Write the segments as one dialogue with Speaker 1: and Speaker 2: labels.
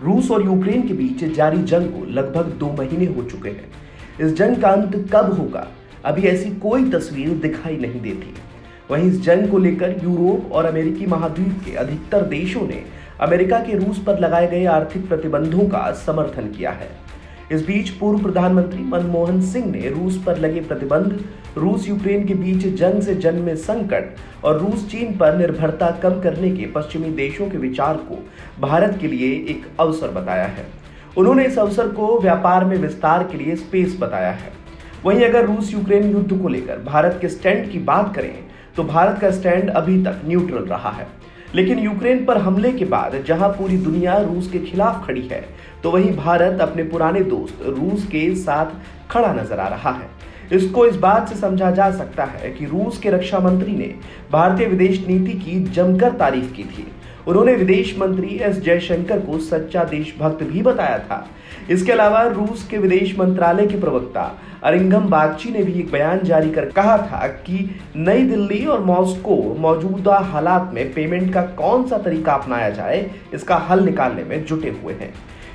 Speaker 1: रूस और यूक्रेन के बीच जारी जंग को लगभग 2 महीने हो चुके हैं। इस जंग का अंत कब होगा, अभी ऐसी कोई तस्वीर दिखाई नहीं देती। वहीं इस जंग को लेकर यूरोप और अमेरिकी महाद्वीप के अधिकतर देशों ने अमेरिका के रूस पर लगाए गए आर्थिक प्रतिबंधों का समर्थन किया है। इस बीच पूर्व प्रधानमंत्री मनमोहन सिंह ने रूस पर लगे प्रतिबंध, रूस यूक्रेन के बीच जंग से जन्मे संकट और रूस चीन पर निर्भरता कम करने के पश्चिमी देशों के विचार को भारत के लिए एक अवसर बताया है। उन्होंने इस अवसर को व्यापार में विस्तार के लिए स्पेस बताया है। वहीं अगर रूस यूक्रेन युद्ध को लेकर भारत के स्टैंड की बात करें तो भारत का स्टैंड अभी तक न्यूट्रल रहा है। लेकिन यूक्रेन पर हमले के बाद जहां पूरी दुनिया रूस के खिलाफ खड़ी है, तो वहीं भारत अपने पुराने दोस्त रूस के साथ खड़ा नजर आ रहा है। इसको इस बात से समझा जा सकता है कि रूस के रक्षा मंत्री ने भारतीय विदेश नीति की जमकर तारीफ की थी। उन्होंने विदेश मंत्री एस जयशंकर को सच्चा देशभक्त भी बताया था। इसके अलावा रूस के विदेश मंत्रालय के प्रवक्ता अरिंगम बागची ने भी एक बयान जारी कर कहा था कि नई दिल्ली और मॉस्को मौजूदा हालात में पेमेंट का कौन सा तरीका अपनाया जाए, इसका हल निकालने में जुटे हुए हैं।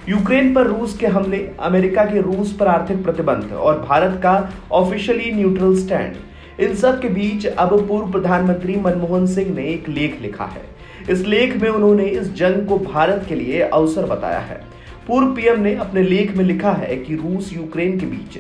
Speaker 1: यूक्रेन पर रूस के हमले, अमेरिका के रूस पर आर्थिक प्रतिबंध और भारत का ऑफिशियली न्यूट्रल स्टैंड, इन सब के बीच अब पूर्व प्रधानमंत्री मनमोहन सिंह ने एक लेख लिखा है। इस लेख में उन्होंने इस जंग को भारत के लिए अवसर बताया है। पूर्व पीएम ने अपने लेख में लिखा है कि रूस यूक्रेन के बीच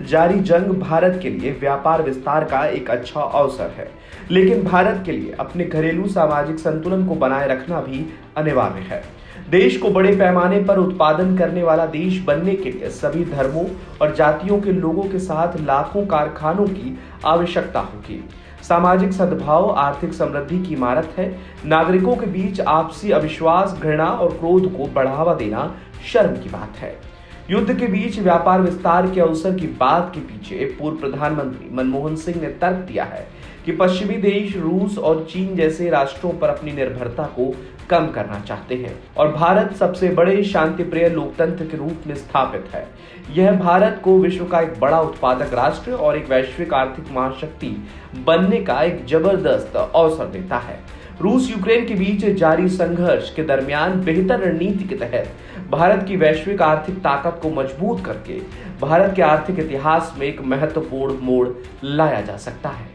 Speaker 1: जारी जंग भारत के लिए व्यापार विस्तार का एक अच्छा अवसर है, लेकिन भारत के लिए अपने घरेलू सामाजिक संतुलन को बनाए रखना भी अनिवार्य है। देश को बड़े पैमाने पर उत्पादन करने वाला देश बनने के लिए सभी धर्मों और जातियों के लोगों के साथ लाखों कारखानों की आवश्यकता होगी। सामाजिक सद्भाव आर्थिक समृद्धि की इमारत है। नागरिकों के बीच आपसी अविश्वास, घृणा और क्रोध को बढ़ावा देना शर्म की बात है। युद्ध के बीच व्यापार विस्तार के अवसर की बात के पीछे पूर्व प्रधानमंत्री मनमोहन सिंह ने तर्क दिया है कि पश्चिमी देश रूस और चीन जैसे राष्ट्रों पर अपनी निर्भरता को कम करना चाहते हैं और भारत सबसे बड़े शांतिप्रिय लोकतंत्र के रूप में स्थापित है। यह भारत को विश्व का एक बड़ा उत्पादक राष्ट्र और एक वैश्विक आर्थिक महाशक्ति बनने का एक जबरदस्त अवसर देता है। रूस यूक्रेन के बीच जारी संघर्ष के दरमियान बेहतर रणनीति के तहत भारत की वैश्विक आर्थिक ताकत को मजबूत करके भारत के आर्थिक इतिहास में एक महत्वपूर्ण मोड़ लाया जा सकता है।